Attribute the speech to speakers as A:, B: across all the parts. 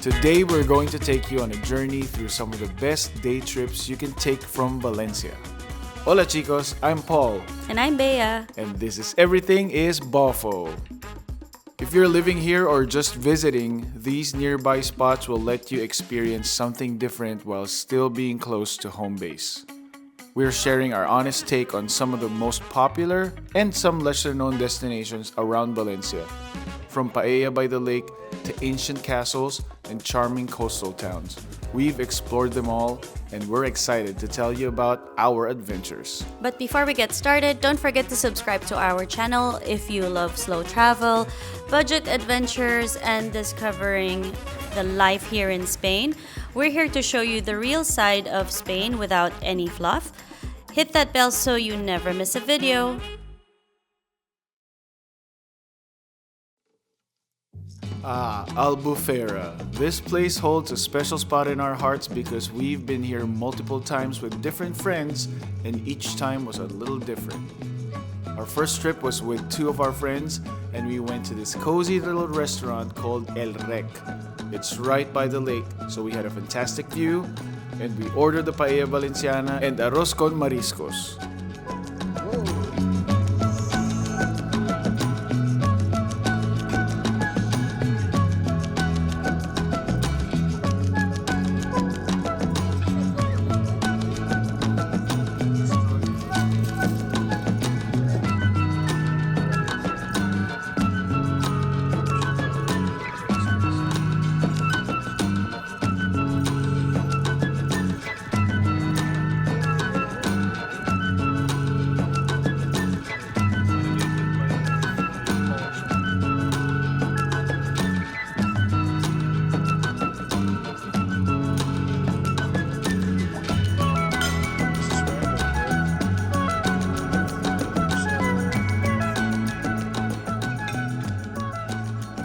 A: Today we're going to take you on a journey through some of the best day trips you can take from Valencia. Hola chicos, I'm Paul.
B: And I'm Bea.
A: And this is Everything is Boffo. If you're living here or just visiting, these nearby spots will let you experience something different while still being close to home base. We're sharing our honest take on some of the most popular and some lesser known destinations around Valencia, from Paella by the lake to ancient castles and charming coastal towns. We've explored them all, and we're excited to tell you about our adventures.
B: But before we get started, don't forget to subscribe to our channel if you love slow travel, budget adventures, and discovering the life here in Spain. We're here to show you the real side of Spain without any fluff. Hit that bell so you never miss a video.
A: Albufera. This place holds a special spot in our hearts because we've been here multiple times with different friends, and each time was a little different. Our first trip was with two of our friends, and we went to this cozy little restaurant called 𝗪𝗏𝗏. It's right by the lake, so we had a fantastic view, and we ordered the paella valenciana and arroz con mariscos.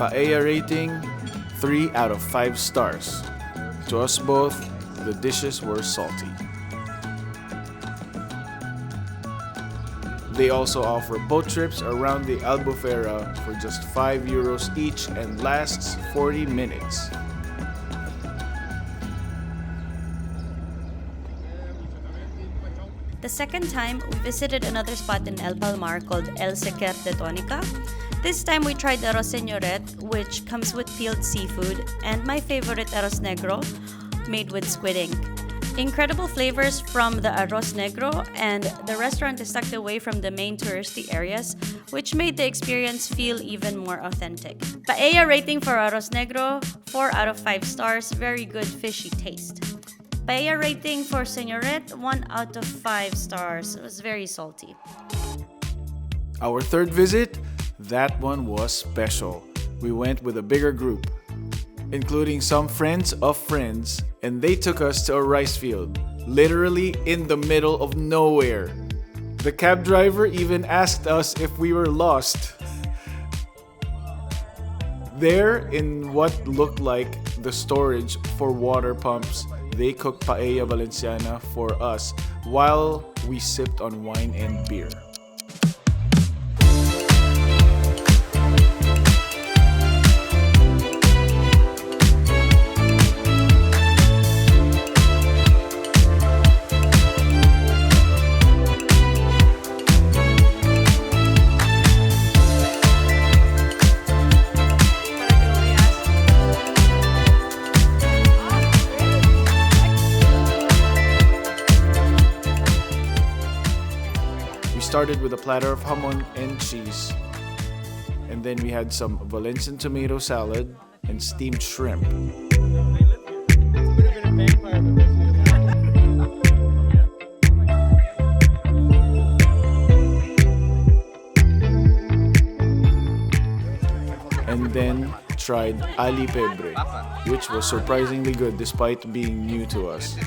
A: Paella rating, 3 out of 5 stars. To us both, the dishes were salty. They also offer boat trips around the Albufera for just €5 each and lasts 40 minutes.
B: The second time, we visited another spot in El Palmar called 𝗪𝗏𝗏 𝗏𝗏𝗏𝗏𝗏𝗏𝗏𝗏. This time we tried arroz señoret, which comes with peeled seafood, and my favorite arroz negro, made with squid ink. Incredible flavors from the arroz negro, and the restaurant is tucked away from the main touristy areas, which made the experience feel even more authentic. Paella rating for arroz negro, 4 out of 5 stars, very good fishy taste. Paella rating for señoret, 1 out of 5 stars, it was very salty.
A: Our third visit, that one was special. We went with a bigger group, including some friends of friends, and they took us to a rice field, literally in the middle of nowhere. The cab driver even asked us if we were lost. There, in what looked like the storage for water pumps, they cooked paella valenciana for us while we sipped on wine and beer. Started with a platter of jamon and cheese, and then we had some Valencian tomato salad and steamed shrimp. And then tried 𝗪𝗏𝗏𝗏𝗏𝗏, which was surprisingly good despite being new to us.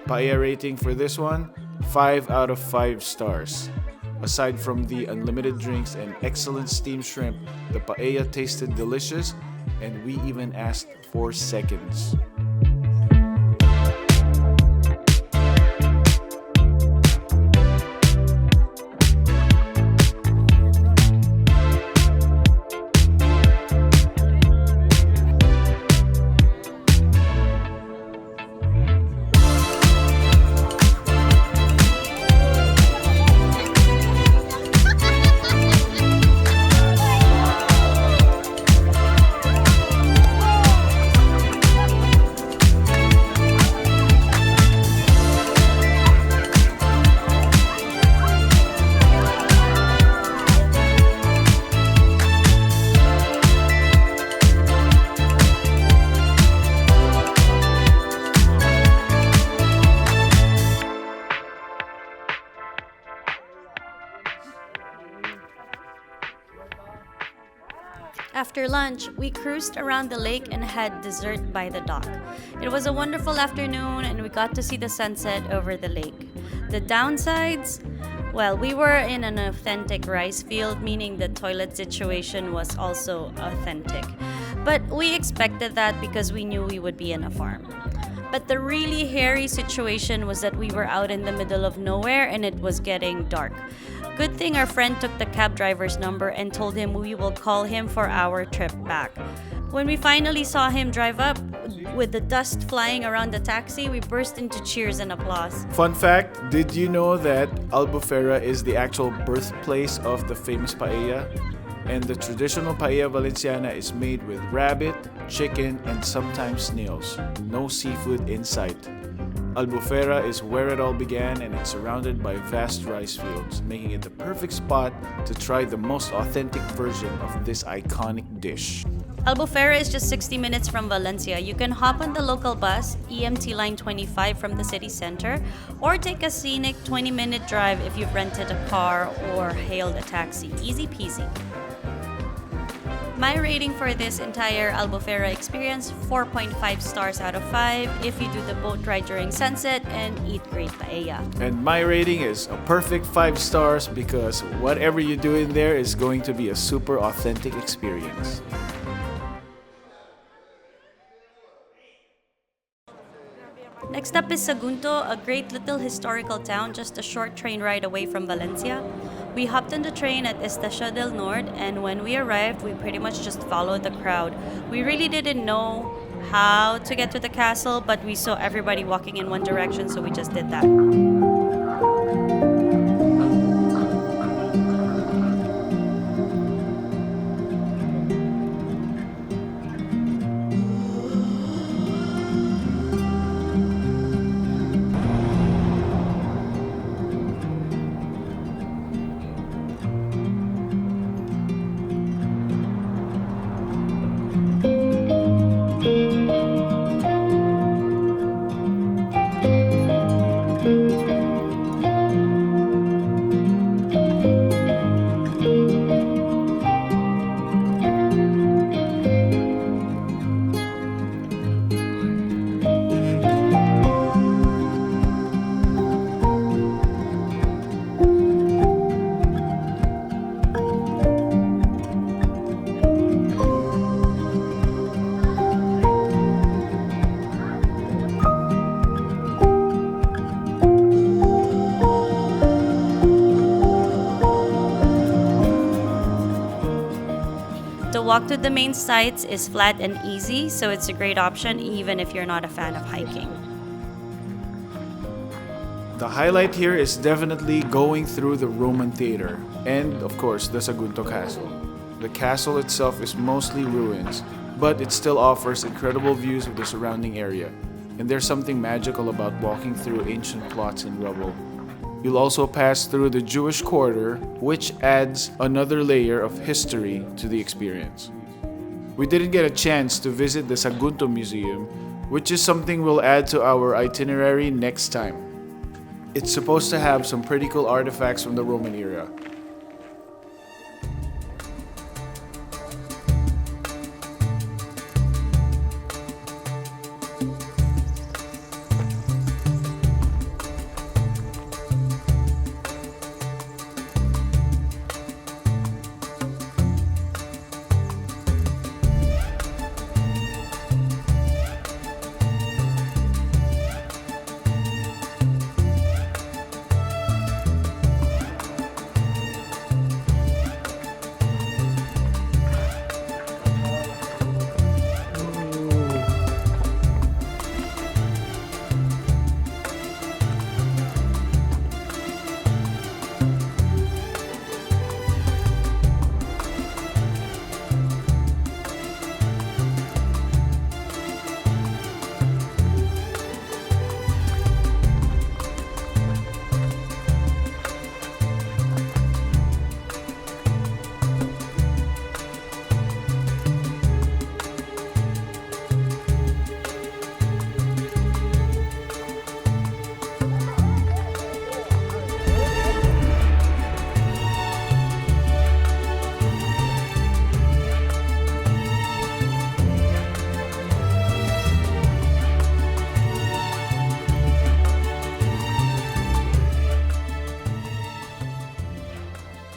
A: Paella rating for this one, 5 out of 5 stars. Aside from the unlimited drinks and excellent steamed shrimp, the paella tasted delicious, and we even asked for seconds.
B: After lunch, we cruised around the lake and had dessert by the dock. It was a wonderful afternoon and we got to see the sunset over the lake. The downsides? Well, we were in an authentic rice field, meaning the toilet situation was also authentic. But we expected that because we knew we would be in a farm. But the really hairy situation was that we were out in the middle of nowhere and it was getting dark. Good thing our friend took the cab driver's number and told him we will call him for our trip back. When we finally saw him drive up, with the dust flying around the taxi, we burst into cheers and applause.
A: Fun fact, did you know that Albufera is the actual birthplace of the famous paella? And the traditional paella valenciana is made with rabbit, chicken, and sometimes snails. No seafood in sight. Albufera is where it all began, and it's surrounded by vast rice fields, making it the perfect spot to try the most authentic version of this iconic dish.
B: Albufera is just 60 minutes from Valencia. You can hop on the local bus, EMT line 25 from the city center, or take a scenic 20-minute drive if you've rented a car or hailed a taxi. Easy peasy. My rating for this entire Albufera experience, 4.5 stars out of 5 if you do the boat ride during sunset and eat great paella.
A: And my rating is a perfect 5 stars because whatever you do in there is going to be a super authentic experience.
B: Next up is Sagunto, a great little historical town just a short train ride away from Valencia. We hopped on the train at Estación del Norte, and when we arrived, we pretty much just followed the crowd. We really didn't know how to get to the castle, but we saw everybody walking in one direction, so we just did that. The walk to the main sites is flat and easy, so it's a great option even if you're not a fan of hiking.
A: The highlight here is definitely going through the Roman theater and, of course, the Sagunto Castle. The castle itself is mostly ruins, but it still offers incredible views of the surrounding area, and there's something magical about walking through ancient plots and rubble. You'll also pass through the Jewish quarter, which adds another layer of history to the experience. We didn't get a chance to visit the Sagunto Museum, which is something we'll add to our itinerary next time. It's supposed to have some pretty cool artifacts from the Roman era.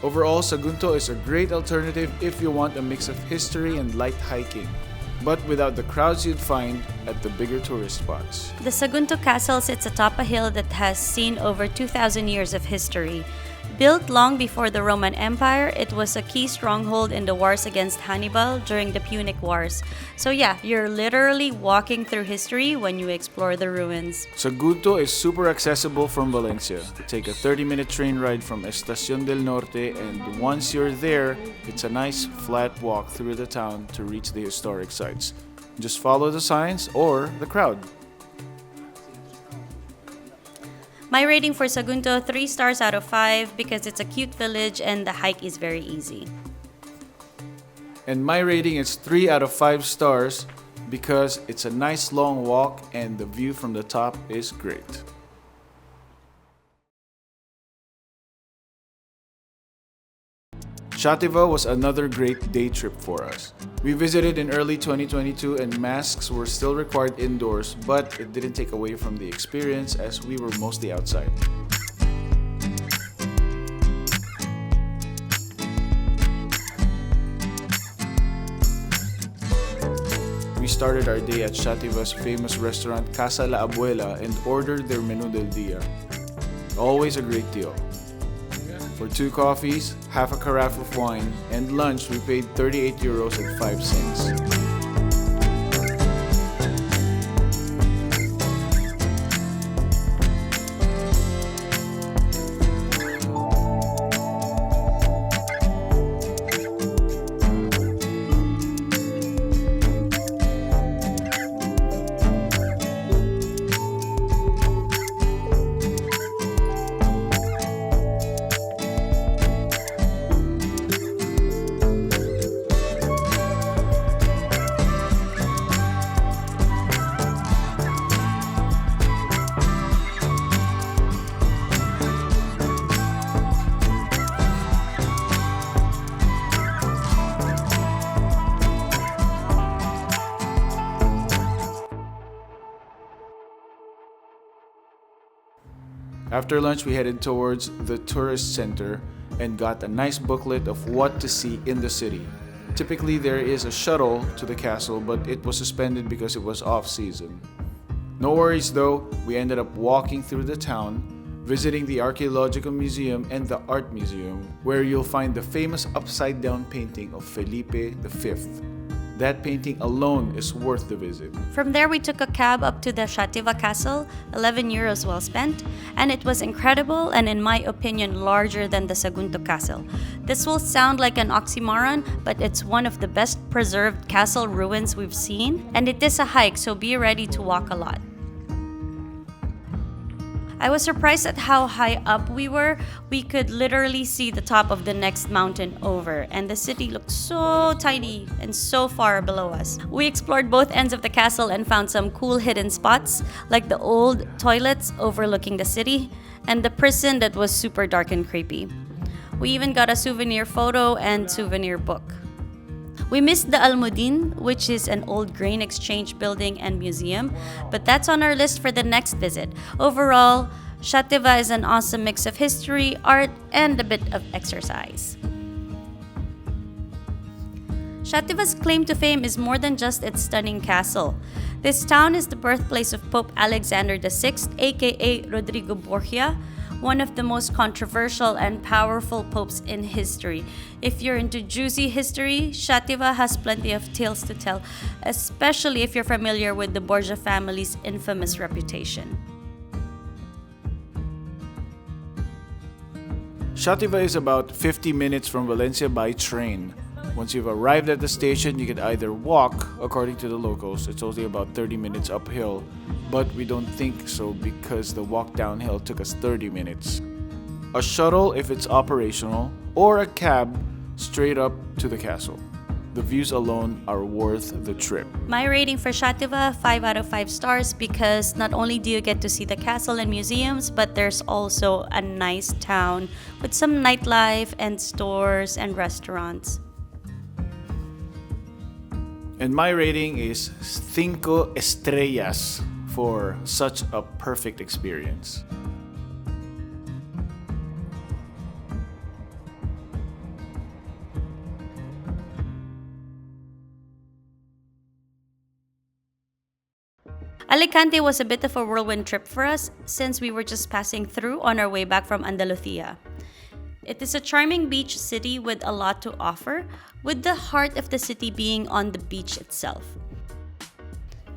A: Overall, Sagunto is a great alternative if you want a mix of history and light hiking, but without the crowds you'd find at the bigger tourist spots.
B: The Sagunto Castle sits atop a hill that has seen over 2,000 years of history. Built long before the Roman Empire, it was a key stronghold in the wars against Hannibal during the Punic Wars. So yeah, you're literally walking through history when you explore the ruins.
A: Sagunto is super accessible from Valencia. Take a 30-minute train ride from Estación del Norte, and once you're there, it's a nice flat walk through the town to reach the historic sites. Just follow the signs or the crowd.
B: My rating for Sagunto, 3 stars out of 5 because it's a cute village and the hike is very easy.
A: And my rating is 3 out of 5 stars because it's a nice long walk and the view from the top is great. 𝗪𝗪𝗪 was another great day trip for us. We visited in early 2022 and masks were still required indoors, but it didn't take away from the experience as we were mostly outside. We started our day at Xativa's famous restaurant Casa La Abuela and ordered their menú del día. Always a great deal. For 2 coffees, half a carafe of wine, and lunch, we paid €38.05. After lunch, we headed towards the tourist center and got a nice booklet of what to see in the city. Typically, there is a shuttle to the castle, but it was suspended because it was off-season. No worries though, we ended up walking through the town, visiting the Archaeological Museum and the Art Museum, where you'll find the famous upside-down painting of Felipe V. That painting alone is worth the visit.
B: From there, we took a cab up to the Xativa Castle, €11 well spent, and it was incredible and in my opinion larger than the Sagunto Castle. This will sound like an oxymoron, but it's one of the best preserved castle ruins we've seen, and it is a hike, so be ready to walk a lot. I was surprised at how high up we were. We could literally see the top of the next mountain over, and the city looked so tiny and so far below us. We explored both ends of the castle and found some cool hidden spots, like the old toilets overlooking the city, and the prison that was super dark and creepy. We even got a souvenir photo and souvenir book. We missed the Almudin, which is an old grain exchange building and museum, but that's on our list for the next visit. Overall, Xativa is an awesome mix of history, art, and a bit of exercise. Xativa's claim to fame is more than just its stunning castle. This town is the birthplace of Pope Alexander VI, aka Rodrigo Borgia, one of the most controversial and powerful popes in history. If you're into juicy history, Xativa has plenty of tales to tell, especially if you're familiar with the Borgia family's infamous reputation.
A: Xativa is about 50 minutes from Valencia by train. Once you've arrived at the station, you can either walk, according to the locals. It's only about 30 minutes uphill, but we don't think so because the walk downhill took us 30 minutes. A shuttle if it's operational, or a cab straight up to the castle. The views alone are worth the trip.
B: My rating for Xativa, 5 out of 5 stars because not only do you get to see the castle and museums, but there's also a nice town with some nightlife and stores and restaurants.
A: And my rating is 5 estrellas for such a perfect experience.
B: Alicante was a bit of a whirlwind trip for us since we were just passing through on our way back from Andalusia. It is a charming beach city with a lot to offer, with the heart of the city being on the beach itself.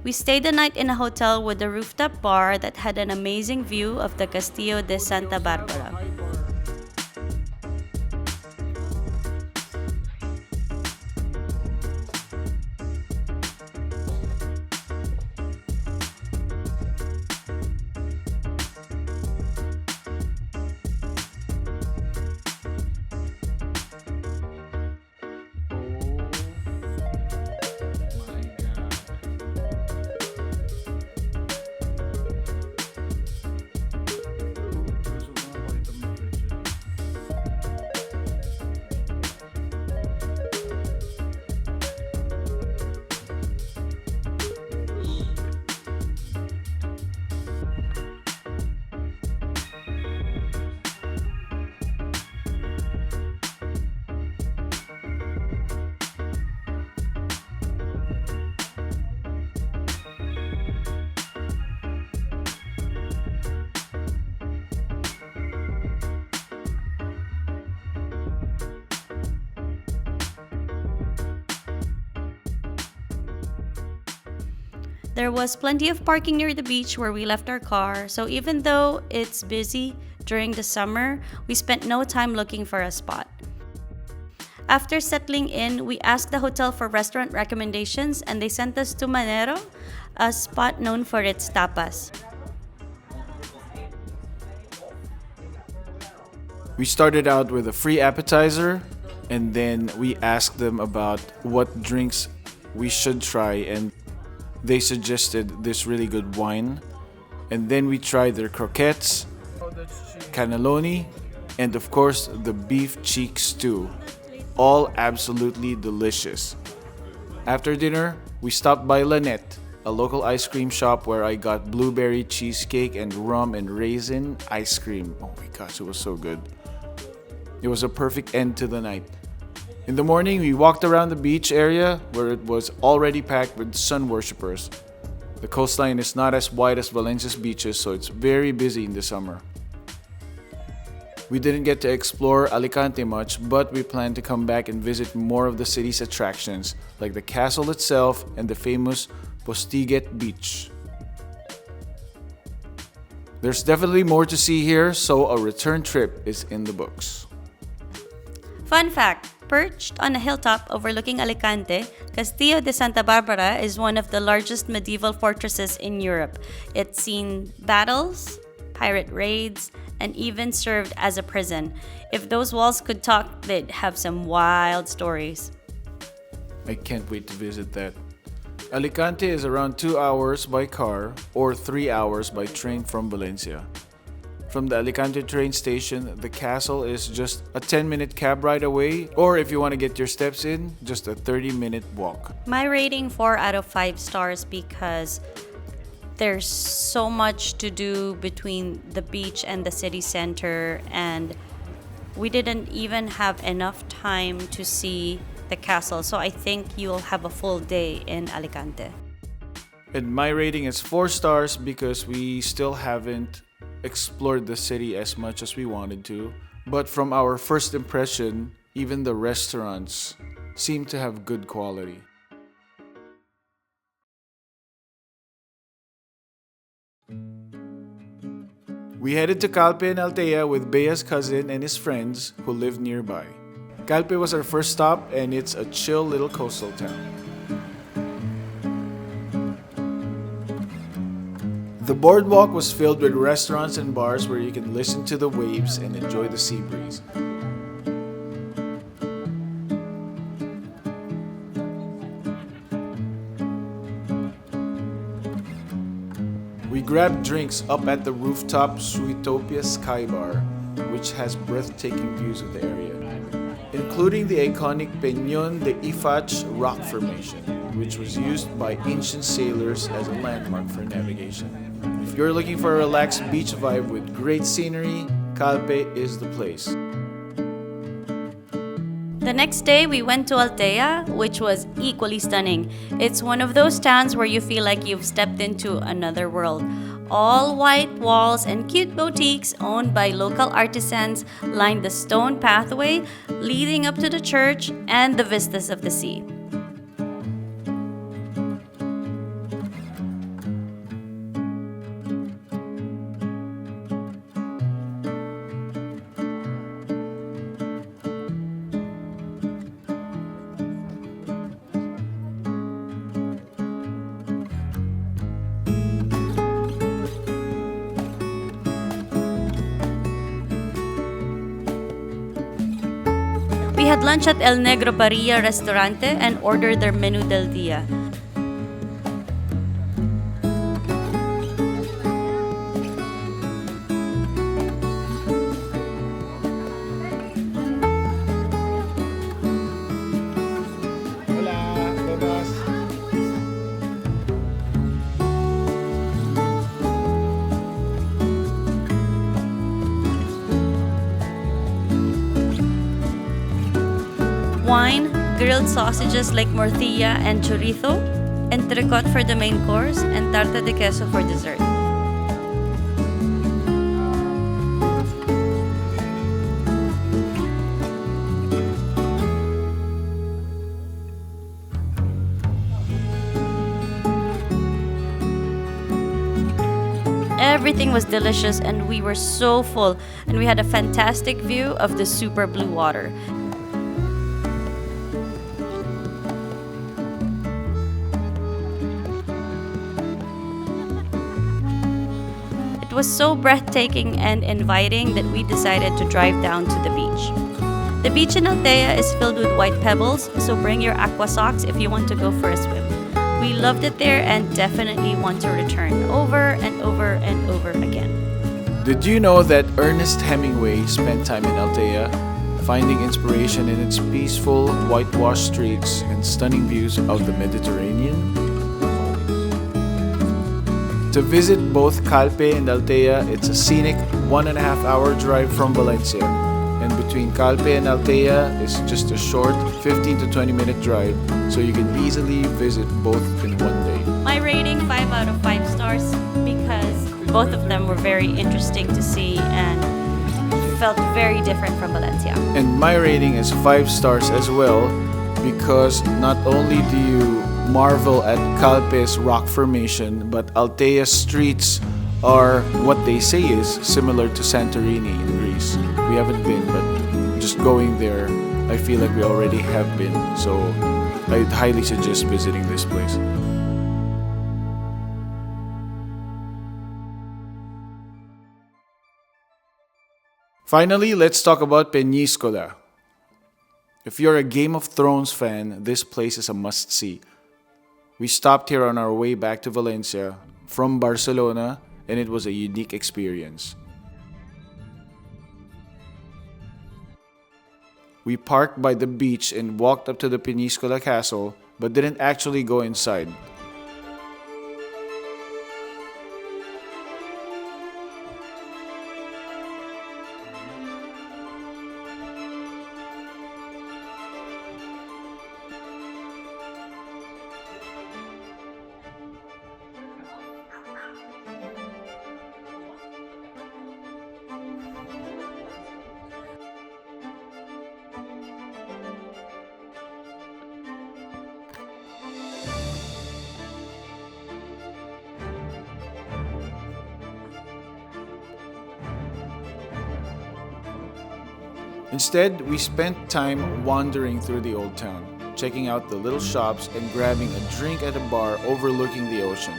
B: We stayed the night in a hotel with a rooftop bar that had an amazing view of the Castillo de Santa Barbara. There was plenty of parking near the beach where we left our car, so even though it's busy during the summer, we spent no time looking for a spot. After settling in, we asked the hotel for restaurant recommendations and they sent us to Manero, a spot known for its tapas.
A: We started out with a free appetizer and then we asked them about what drinks we should try, and they suggested this really good wine. And then we tried their croquettes, cannelloni, and of course the beef cheek stew. All absolutely delicious. After dinner, we stopped by Lynette, a local ice cream shop where I got blueberry cheesecake and rum and raisin ice cream. Oh my gosh, it was so good. It was a perfect end to the night. In the morning, we walked around the beach area where it was already packed with sun worshippers. The coastline is not as wide as Valencia's beaches, so it's very busy in the summer. We didn't get to explore Alicante much, but we plan to come back and visit more of the city's attractions, like the castle itself and the famous Postiguet beach. There's definitely more to see here, so a return trip is in the books.
B: Fun fact, perched on a hilltop overlooking Alicante, Castillo de Santa Barbara is one of the largest medieval fortresses in Europe. It's seen battles, pirate raids, and even served as a prison. If those walls could talk, they'd have some wild stories.
A: I can't wait to visit that. Alicante is around 2 hours by car or 3 hours by train from Valencia. From the Alicante train station, the castle is just a 10-minute cab ride away, or if you want to get your steps in, just a 30-minute walk.
B: My rating 4 out of 5 stars because there's so much to do between the beach and the city center, and we didn't even have enough time to see the castle, so I think you'll have a full day in Alicante.
A: And my rating is 4 stars because we still haven't explored the city as much as we wanted to, but from our first impression, even the restaurants seem to have good quality. We headed to Calpe and Altea with Bea's cousin and his friends who live nearby. Calpe was our first stop, and it's a chill little coastal town. The boardwalk was filled with restaurants and bars where you can listen to the waves and enjoy the sea breeze. We grabbed drinks up at the rooftop 𝗬𝗵𝗂𝗃 Sky Bar, which has breathtaking views of the area, including the iconic Peñíscola rock formation, which was used by ancient sailors as a landmark for navigation. If you're looking for a relaxed beach vibe with great scenery, Calpe is the place.
B: The next day, we went to Altea, which was equally stunning. It's one of those towns where you feel like you've stepped into another world. All white walls and cute boutiques owned by local artisans lined the stone pathway leading up to the church and the vistas of the sea. We had lunch at 𝗪𝗏𝗪𝗏 Restaurante and ordered their menu del día.
A: Hola, Tapas.
B: Wine, grilled sausages like morcilla and chorizo, entrecôte for the main course, and tarta de queso for dessert. Everything was delicious and we were so full, and we had a fantastic view of the super blue water. It was so breathtaking and inviting that we decided to drive down to the beach. The beach in Altea is filled with white pebbles, so bring your aqua socks if you want to go for a swim. We loved it there and definitely want to return over and over and over again.
A: Did you know that Ernest Hemingway spent time in Altea, finding inspiration in its peaceful, whitewashed streets and stunning views of the Mediterranean? To visit both Calpe and Altea, it's a scenic 1.5-hour drive from Valencia. And between Calpe and Altea is just a short 15 to 20-minute drive, so you can easily visit both in one day.
B: My rating 5 out of 5 stars because both of them were very interesting to see and felt very different from Valencia.
A: And my rating is 5 stars as well, because not only do you marvel at Calpe's rock formation, but Altea's streets are what they say is similar to Santorini in Greece. We haven't been, but just going there, I feel like we already have been, so I'd highly suggest visiting this place. Finally, let's talk about Peñíscola. If you're a Game of Thrones fan, this place is a must-see. We stopped here on our way back to Valencia from Barcelona, and it was a unique experience. We parked by the beach and walked up to the Peñíscola castle, but didn't actually go inside. Instead, we spent time wandering through the old town, checking out the little shops and grabbing a drink at a bar overlooking the ocean.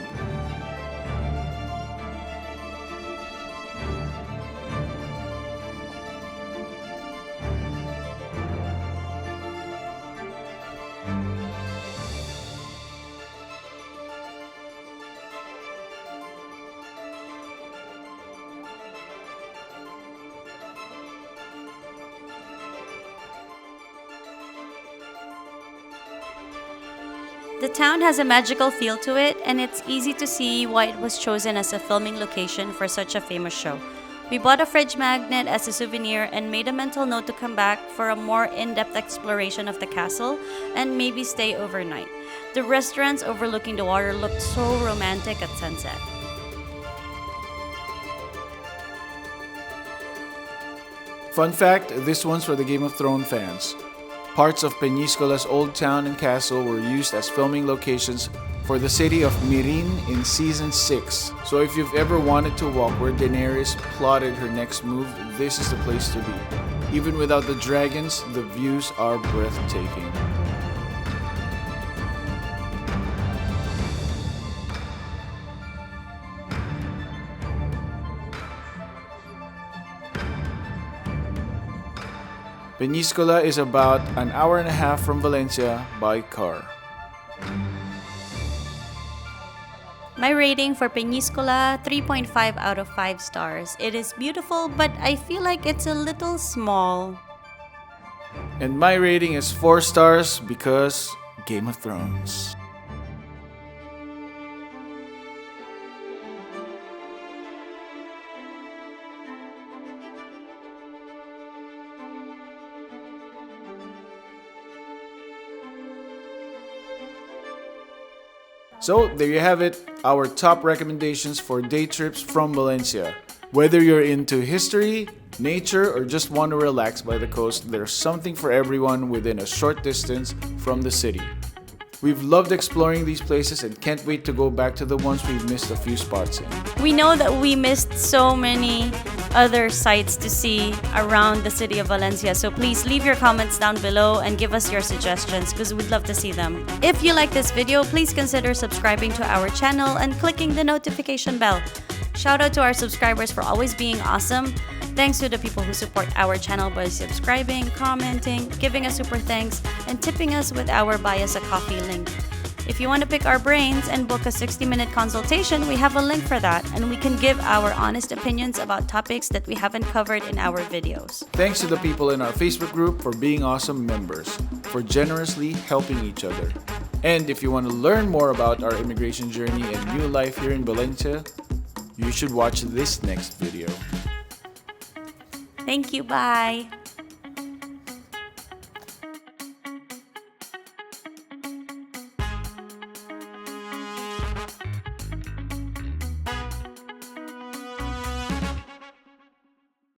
B: The town has a magical feel to it, and it's easy to see why it was chosen as a filming location for such a famous show. We bought a fridge magnet as a souvenir and made a mental note to come back for a more in-depth exploration of the castle and maybe stay overnight. The restaurants overlooking the water looked so romantic at sunset.
A: Fun fact, this one's for the Game of Thrones fans. Parts of Peñíscola's old town and castle were used as filming locations for the city of 𝗵𝗏 in Season 6. So if you've ever wanted to walk where Daenerys plotted her next move, this is the place to be. Even without the dragons, the views are breathtaking. Peñíscola is about an hour and a half from Valencia by car.
B: My rating for Peñíscola, 3.5 out of 5 stars. It is beautiful, but I feel like it's a little small.
A: And my rating is 4 stars because Game of Thrones. So there you have it, our top recommendations for day trips from Valencia. Whether you're into history, nature, or just want to relax by the coast, there's something for everyone within a short distance from the city. We've loved exploring these places and can't wait to go back to the ones we've missed a few spots in.
B: We know that we missed so many other sites to see around the city of Valencia, so please leave your comments down below and give us your suggestions because we'd love to see them. If you like this video, please consider subscribing to our channel and clicking the notification bell. Shout out to our subscribers for always being awesome. Thanks to the people who support our channel by subscribing, commenting, giving us super thanks, and tipping us with our Buy Us a Coffee link. If you want to pick our brains and book a 60-minute consultation, we have a link for that, and we can give our honest opinions about topics that we haven't covered in our videos.
A: Thanks to the people in our Facebook group for being awesome members, for generously helping each other. And if you want to learn more about our immigration journey and new life here in Valencia, you should watch this next video.
B: Thank you, bye!